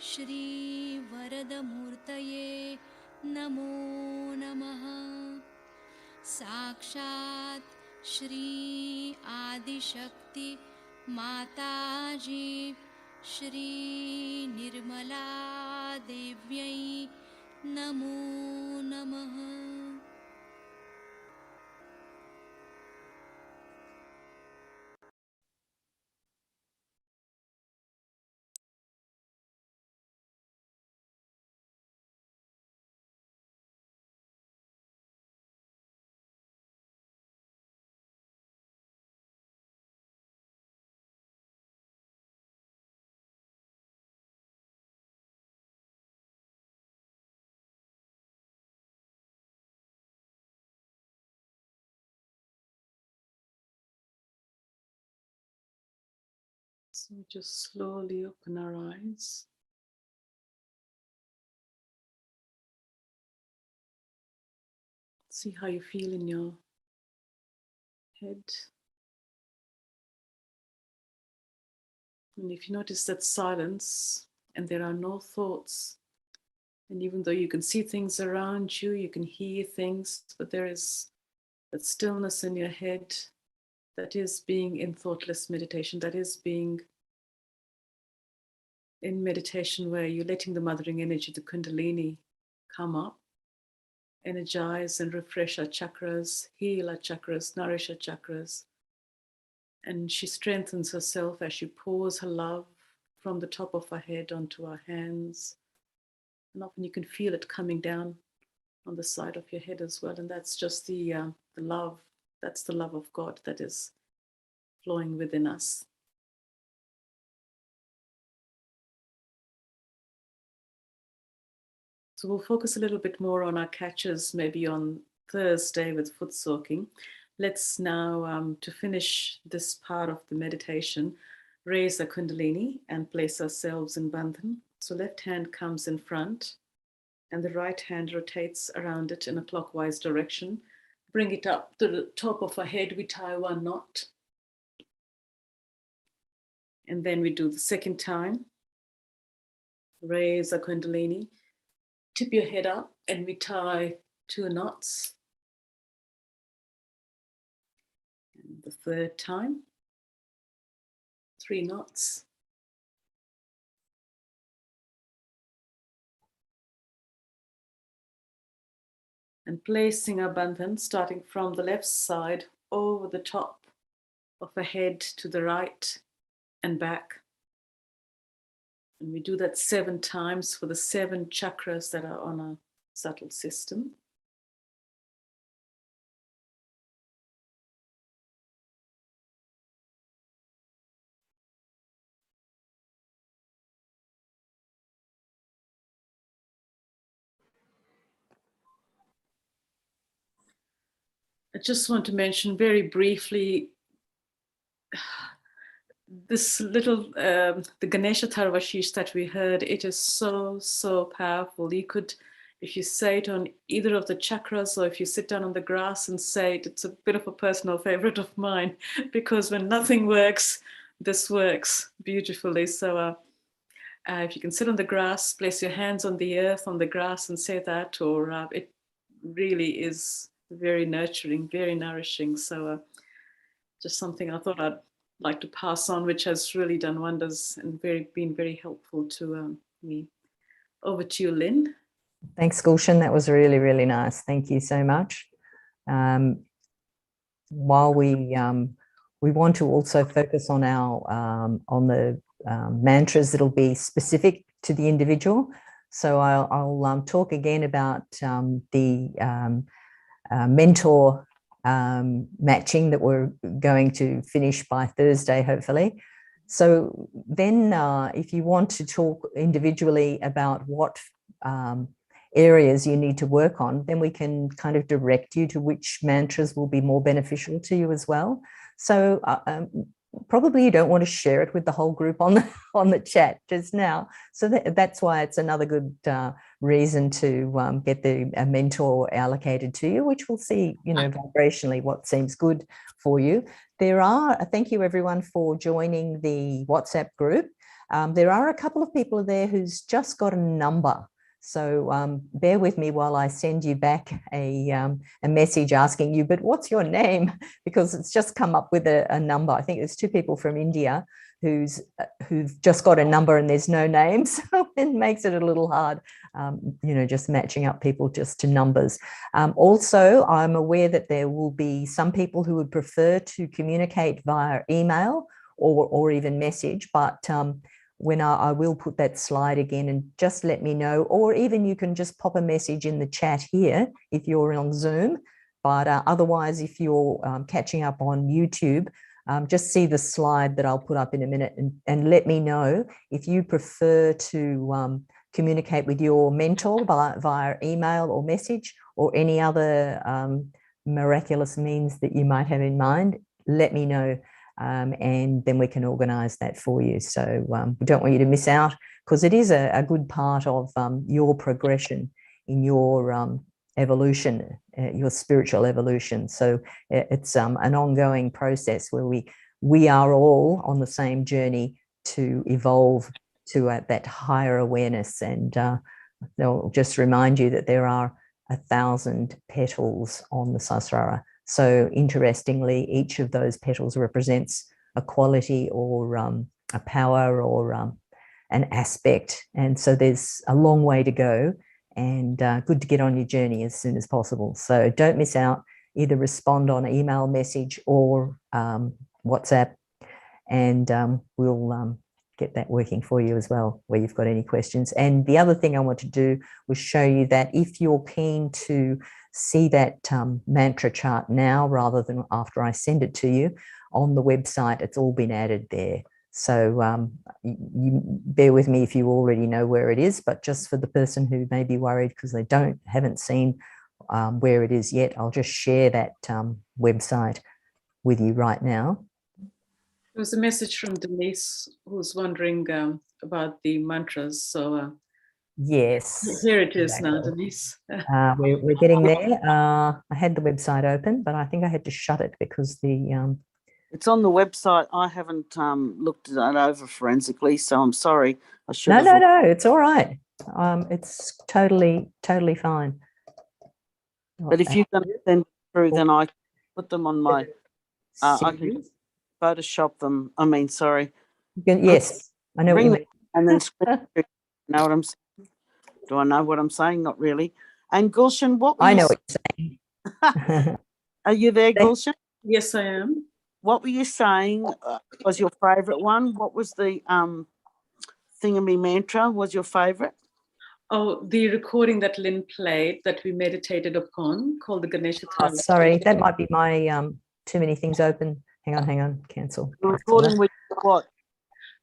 श्रीवरदमूर्तये नमो नमः साक्षात् श्री आदिशक्ति माताजी श्री निर्मला देव्यै नमो नमः। So just slowly open our eyes. See how you feel in your head. And if you notice that silence and there are no thoughts, and even though you can see things around you, you can hear things, but there is that stillness in your head, that is being in thoughtless meditation, that is being in meditation where you're letting the mothering energy, the Kundalini, come up, energize and refresh our chakras, heal our chakras, nourish our chakras. And she strengthens herself as she pours her love from the top of her head onto her hands. And often you can feel it coming down on the side of your head as well. And that's just the love. That's the love of God that is flowing within us. So we'll focus a little bit more on our catches, maybe on Thursday with foot soaking. Let's now, to finish this part of the meditation, raise the Kundalini and place ourselves in Bandhan. So left hand comes in front and the right hand rotates around it in a clockwise direction. Bring it up to the top of our head, we tie one knot. And then we do the second time. Raise the Kundalini, tip your head up and we tie 2 knots. And the third time, 3 knots. And placing our bandhan, starting from the left side over the top of our head to the right and back. And we do that 7 times for the 7 chakras that are on our subtle system. I just want to mention very briefly this little, the Ganesha Tarvashish that we heard. It is so, so powerful. You could, if you say it on either of the chakras, or if you sit down on the grass and say it, it's a bit of a personal favorite of mine, because when nothing works, this works beautifully. So if you can sit on the grass, place your hands on the earth, on the grass and say that, or it really is very nurturing, very nourishing. So just something I thought I'd like to pass on, which has really done wonders and been very helpful to me. Over to you, Lynn. Thanks, Gulshan. That was really, really nice. Thank you so much. While we want to also focus on our on the mantras that'll be specific to the individual. So I'll talk again about the mentor matching that we're going to finish by Thursday, hopefully. So then if you want to talk individually about what areas you need to work on, then we can kind of direct you to which mantras will be more beneficial to you as well. So probably you don't want to share it with the whole group on the chat just now. So that's why it's another good reason to get a mentor allocated to you, which we'll see, you know, vibrationally what seems good for you. Thank you everyone for joining the WhatsApp group. There are a couple of people there who's just got a number. So bear with me while I send you back a message asking you, but what's your name? Because it's just come up with a number. I think there's 2 people from India who've just got a number and there's no name. So it makes it a little hard, you know, just matching up people just to numbers. Also, I'm aware that there will be some people who would prefer to communicate via email or even message, but when I will put that slide again, and just let me know, or even you can just pop a message in the chat here if you're on Zoom. But otherwise, if you're catching up on YouTube, just see the slide that I'll put up in a minute and let me know if you prefer to communicate with your mentor via email or message, or any other miraculous means that you might have in mind. Let me know. And then we can organize that for you. So we don't want you to miss out, because it is a good part of your progression in your evolution, your spiritual evolution. So it's an ongoing process where we are all on the same journey to evolve to that higher awareness. And they'll just remind you that there are 1,000 petals on the Sahasrara. So interestingly, each of those petals represents a quality or a power or an aspect. And so there's a long way to go. and good to get on your journey as soon as possible. So don't miss out. Either respond on email, message, or WhatsApp, and we'll get that working for you as well, where you've got any questions. And the other thing I want to do was show you that if you're keen to see that mantra chart now rather than after I send it to you, on the website, it's all been added there. So you bear with me if you already know where it is, but just for the person who may be worried because they haven't seen where it is yet, I'll just share that website with you right now. There was a message from Denise who's wondering about the mantras. So yes, here it is exactly. now, Denise. We're getting there. I had the website open, but I think I had to shut it because the It's on the website. I haven't looked it over forensically, so I'm sorry. I should no, have. no, it's all right. It's totally fine. But if you're going to send it through, then I can put them on my. I can Photoshop them. I mean, sorry. Yes, I know what you mean. And then screen through. You know what I'm saying? Do I know what I'm saying? Not really. And Gulshan, what were I you know what you're saying. Are you there, Gulshan? Yes, I am. What were you saying was your favourite one? What was the thingamy mantra was your favourite? Oh, the recording that Lynn played that we meditated upon called the Ganesha Thoughtless. Sorry, that might be my too many things open. Hang on, cancel. The recording with what?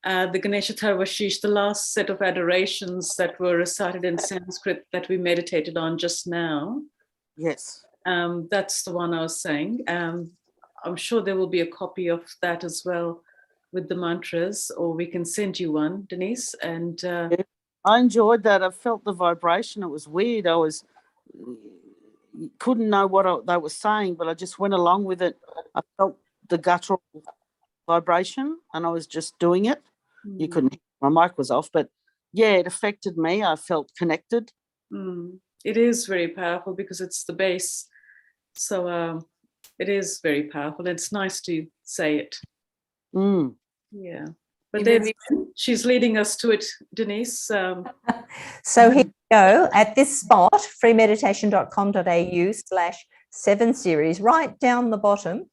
The Ganesha Tarvashish, the last set of adorations that were recited in Sanskrit that we meditated on just now. Yes. That's the one I was saying. I'm sure there will be a copy of that as well with the mantras, or we can send you one, Denise. And I enjoyed that. I felt the vibration. It was weird. I couldn't know what they were saying, but I just went along with it. I felt the guttural vibration, and I was just doing it. You couldn't. My mic was off, but yeah, it affected me. I felt connected. It is very powerful because it's the base. So it is very powerful. It's nice to say it. Yeah. But then she's leading us to it, Denise. So here we go at this spot, freemeditation.com.au/7 series, right down the bottom.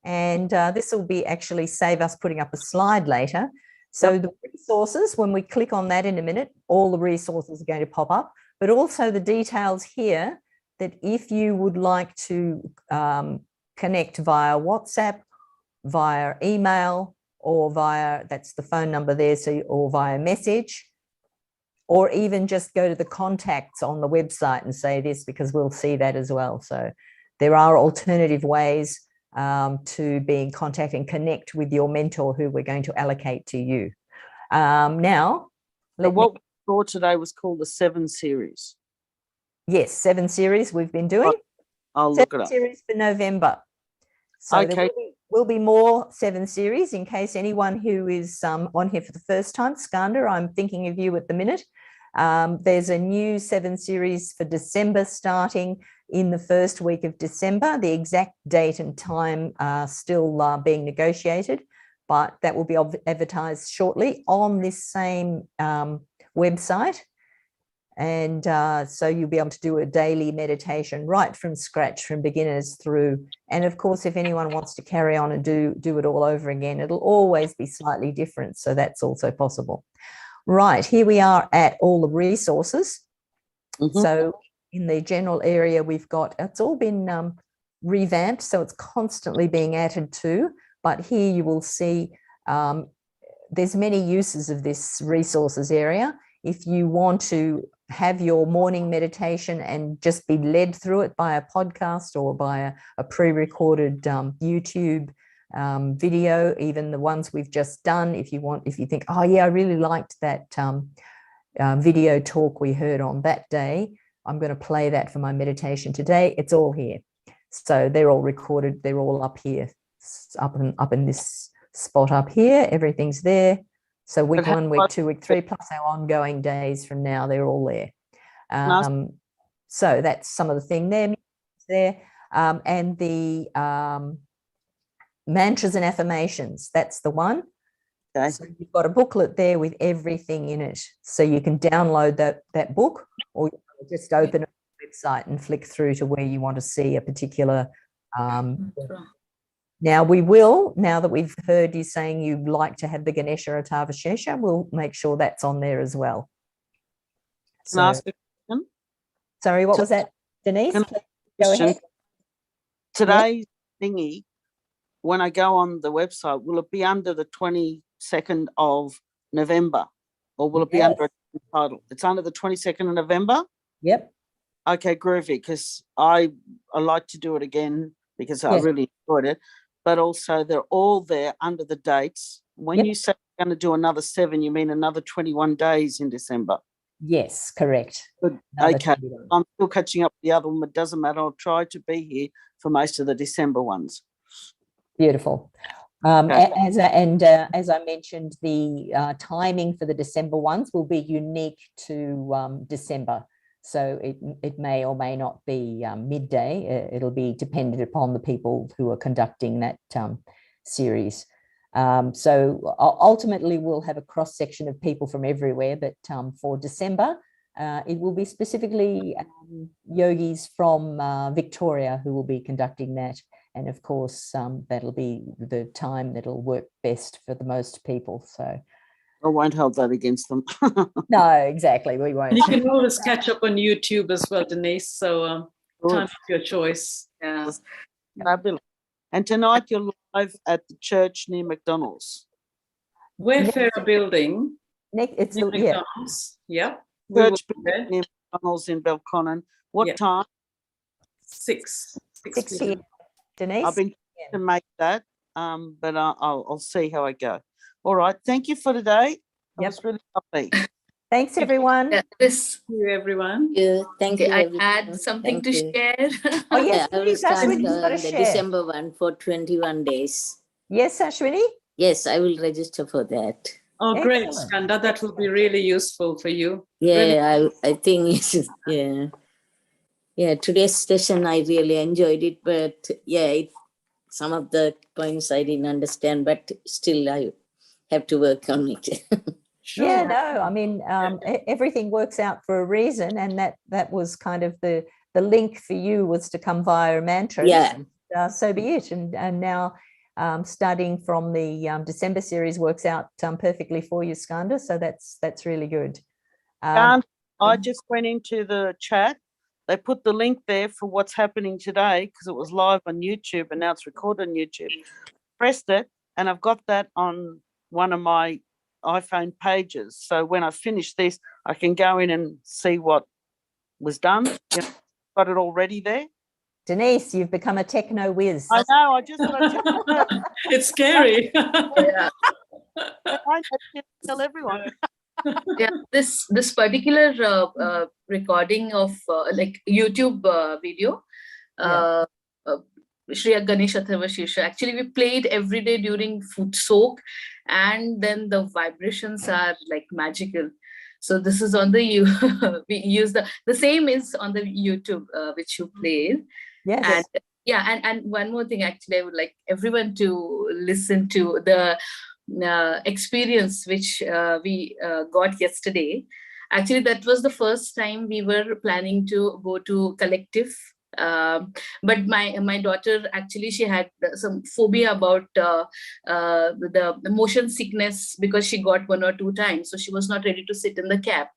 And this will be actually save us putting up a slide later. So the resources, when we click on that in a minute, all the resources are going to pop up, but also the details here that if you would like to connect via WhatsApp, via email, or via, that's the phone number there, so or via message, or even just go to the contacts on the website and say this, because we'll see that as well. So there are alternative ways to be in contact and connect with your mentor who we're going to allocate to you. Now, what we saw today was called the 7 series. Yes, 7 series we've been doing. I'll look it up. 7 series for November. So okay. There will be more 7 series in case anyone who is on here for the first time. Skanda, I'm thinking of you at the minute. There's a new 7 series for December starting in the first week of December. The exact date and time are still being negotiated, but that will be advertised shortly on this same website. And so you'll be able to do a daily meditation right from scratch, from beginners through. And of course, if anyone wants to carry on and do it all over again, it'll always be slightly different. So that's also possible. Right, here we are at all the resources. So in the general area, we've got, it's all been revamped, so it's constantly being added to. But here you will see there's many uses of this resources area. If you want to have your morning meditation and just be led through it by a podcast or by a pre-recorded YouTube video, even the ones we've just done, if you think, oh yeah, I really liked that video talk we heard on that day, I'm going to play that for my meditation today. It's all here. So they're all recorded. They're all up here, up in this spot up here. Everything's there. So week 1, week 2, week 3, plus our ongoing days from now, they're all there. So that's some of the thing there. And the mantras and affirmations, that's the one. Okay. So you've got a booklet there with everything in it. So you can download that book, or Just open a website and flick through to where you want to see a particular. Now we will, now that we've heard you saying you'd like to have the Ganesha Atavashesha, we'll make sure that's on there as well. Can I ask a question? Sorry, what was that, Denise? Can Please I go question? ahead. Today's thingy, when I go on the website, will it be under the 22nd of November? Or will it be under a title? It's under the 22nd of November? Yep. Okay, groovy, because I like to do it again because I really enjoyed it. But also they're all there under the dates. When you say you're going to do another 7, you mean another 21 days in December? Yes, correct. Good. Okay, I'm still catching up with the other one. It doesn't matter. I'll try to be here for most of the December ones. Beautiful. As I mentioned, the timing for the December ones will be unique to December. So it may or may not be midday. It'll be dependent upon the people who are conducting that series. So ultimately, we'll have a cross section of people from everywhere. But for December, it will be specifically yogis from Victoria who will be conducting that. And of course, that'll be the time that'll work best for the most people. So I won't hold that against them. no, exactly. We won't. And you can always catch up on YouTube as well, Denise. So time of your choice. Yeah. And tonight you're live at the church near McDonald's. Wayfarer building. It's near McDonald's. Yeah. Church near McDonald's in Belconnen. What time? 6 p.m. Denise? I've been trying to make that, but I'll see how I go. All right. Thank you for today. That was really lovely. Thanks, everyone. Thank you, everyone. Thank you. I had something to share. Oh, yes, I will please, start Ashwini, you've got to the share. December one for 21 days. Yes, Ashwini? Yes, I will register for that. Oh, great, Skanda. That will be really useful for you. Yeah, really. I think it's, yeah, today's session, I really enjoyed it, but some of the points I didn't understand, but still I have to work on it. Sure. Yeah, no, I mean, everything works out for a reason, and that was kind of the link for you was to come via mantras. Yeah. So be it. And now studying from the December series works out perfectly for you, Skanda. So that's really good. I just went into the chat. They put the link there for what's happening today because it was live on YouTube and now it's recorded on YouTube. Pressed it and I've got that on one of my iPhone pages. So when I finish this, I can go in and see what was done. Got it already there. Denise, you've become a techno whiz. I know. I just want to it's scary. Yeah. I tell everyone. Yeah, this particular recording of like YouTube video, Shriya Ganesha Atharvashesha, actually we played every day during food soak, and then the vibrations are like magical. So this is on the we use the same is on the YouTube which you played. Yes. And one more thing, actually I would like everyone to listen to the experience which we got yesterday. Actually that was the first time we were planning to go to collective, but my daughter, actually she had some phobia about the motion sickness because she got 1 or 2 times, so she was not ready to sit in the cab.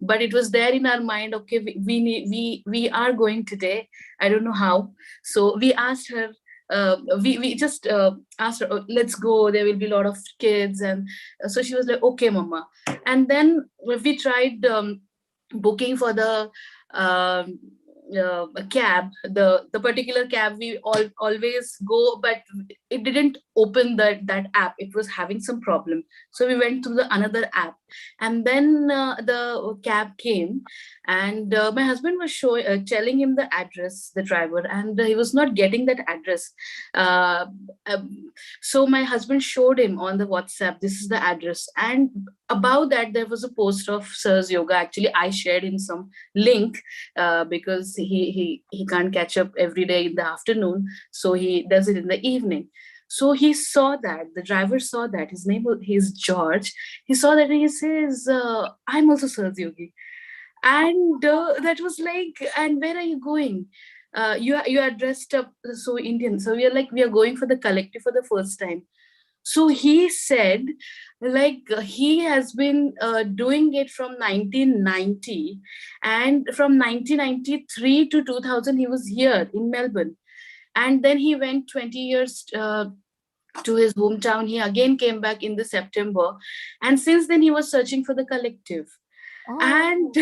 But it was there in our mind, okay, we are going today, I don't know how. So we asked her, we just asked her, oh, let's go, there will be a lot of kids. And so she was like, okay, mama. And then we tried booking for the cab, the particular cab we always go, but it didn't open that app. It was having some problem. So we went to the another app, and then the cab came, and my husband was telling him the address, the driver, and he was not getting that address. So my husband showed him on the WhatsApp, this is the address, and above that there was a post of Sahaja Yoga. Actually I shared in some link because he can't catch up every day in the afternoon, so he does it in the evening. So he saw that, the driver saw that, he's George. He saw that, he says, I'm also Sahaja Yogi. And that was like, and where are you going? You are dressed up so Indian. So we are like, we are going for the collective for the first time. So he said, like, he has been doing it from 1990, and from 1993 to 2000 he was here in Melbourne, and then he went 20 years to his hometown. He again came back in the September, and since then he was searching for the collective. And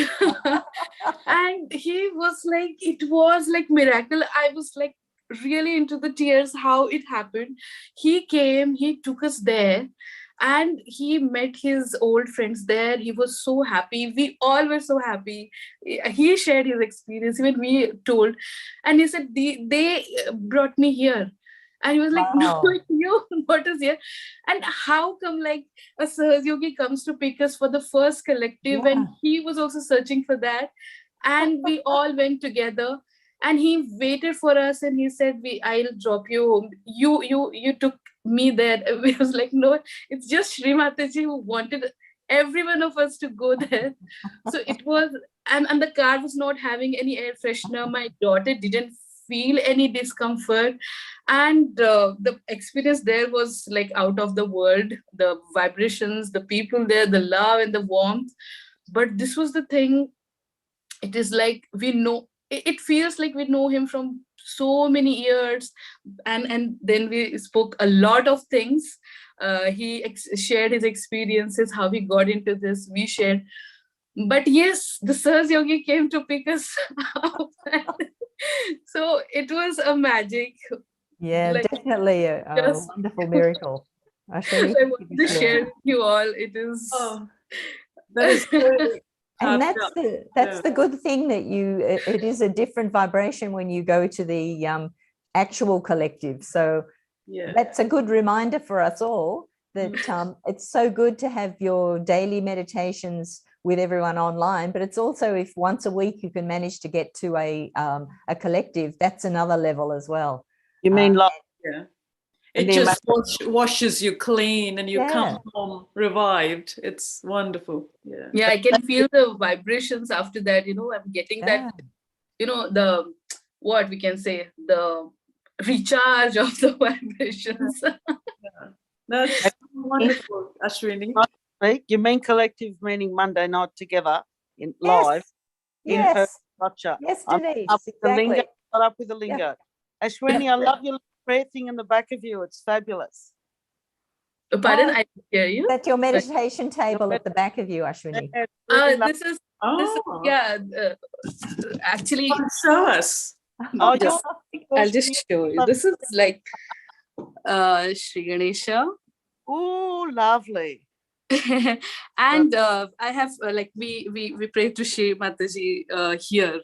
and he was like, it was like miracle. I was like really into the tears how it happened. He came, he took us there, and he met his old friends there. He was so happy, we all were so happy. He shared his experience, even we told, and he said they brought me here. And he was like, Wow. no, you, what is here? And how come like a Sahaja Yogi comes to pick us for the first collective, and he was also searching for that. And we all went together, and he waited for us, and he said, I'll drop you home. You took me there. We was like, no, it's just Shri Mataji who wanted every one of us to go there. So it was, and the car was not having any air freshener. My daughter didn't feel any discomfort, and the experience there was like out of the world. The vibrations, the people there, the love and the warmth. But this was the thing, it is like we know, it feels like we know him from so many years, and then we spoke a lot of things. He shared his experiences, how he got into this, we shared. But yes, the Sahaja Yogi came to pick us up. So it was a magic. Yeah, Like, definitely a just- wonderful miracle. Ashwini, I want to share with you all. It is. That is very and heartfelt. that's the good thing, that it is a different vibration when you go to the actual collective. So Yeah. that's a good reminder for us all that it's so good to have your daily meditations with everyone online, but it's also, if once a week you can manage to get to a collective, that's another level as well. You mean like, Yeah. It just washes you clean, and you come home revived. It's wonderful. Yeah. Yeah, I can feel the vibrations after that. You know, I'm getting that, you know, the, what we can say, the recharge of the vibrations. That's wonderful, Ashwini. you mean collective meaning Monday night together in live? Yes. Gotcha. Yes, I'm Denise, up with the lingo. exactly. Got up with the lingo. Ashwini, I love your prayer thing in the back of you. It's fabulous. Pardon, I didn't hear you. That's your meditation table at the back of you, Ashwini. This is yeah. Actually, show us. I'll just show you. This is like Shri Ganesha. Oh, lovely. And I have like we pray to Shri Mataji here.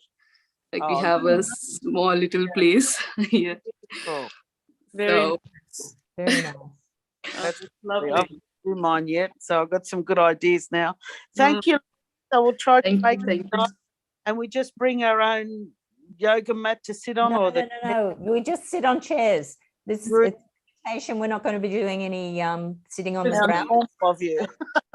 Like we have a small little place here. Very nice. Very nice. That's lovely. I haven't do mine yet, so I've got some good ideas now. Thank you. I will try to make it nice. And we just bring our own yoga mat to sit on, or no. We just sit on chairs. This is meditation. We're not going to be doing any sitting on the ground. Of you.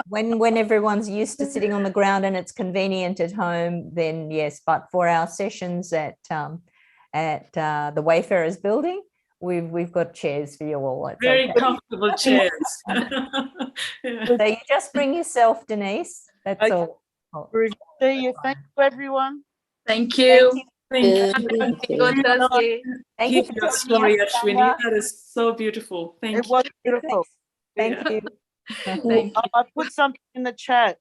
when everyone's used to sitting on the ground and it's convenient at home, then yes. But for our sessions at the Wayfarers building, we've got chairs for you all. It's very comfortable chairs. So you just bring yourself, Denise. That's all. See you. Thank you, everyone. Thank you. Thank you. Thank you for your story, Ashwini. That is so beautiful. Thank you. It was beautiful. Thank you. I put something in the chat.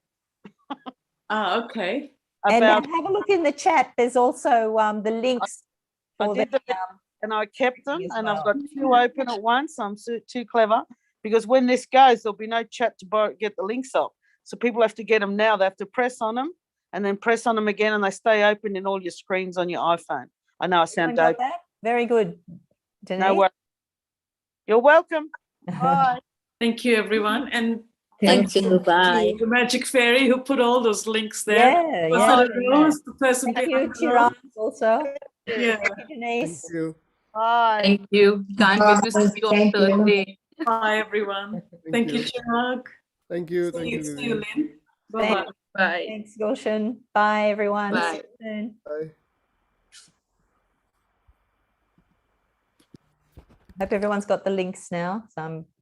Okay. And have a look in the chat. There's also the links. And I kept them, and I've got two open at once. I'm too clever, because when this goes, there'll be no chat to get the links up. So people have to get them now. They have to press on them and then press on them again, and they stay open in all your screens on your iPhone. I know I sound dope. Very good, Denise. No worries. You're welcome. Bye. Thank you, everyone. And Thank you. Bye. The Magic Fairy who put all those links there. The person Thank you, behind the Chiran, also. Yeah. Thank you, Denise. Thank you. Bye. Thank you. Can't wait to see you on Thursday. Bye, everyone. Thank you, Chirag. Thank you. See you, Lynn. Bye-bye. Bye. Thanks, Gulshan. Bye, everyone. Bye. See you soon. Bye. Hope everyone's got the links now. So I'm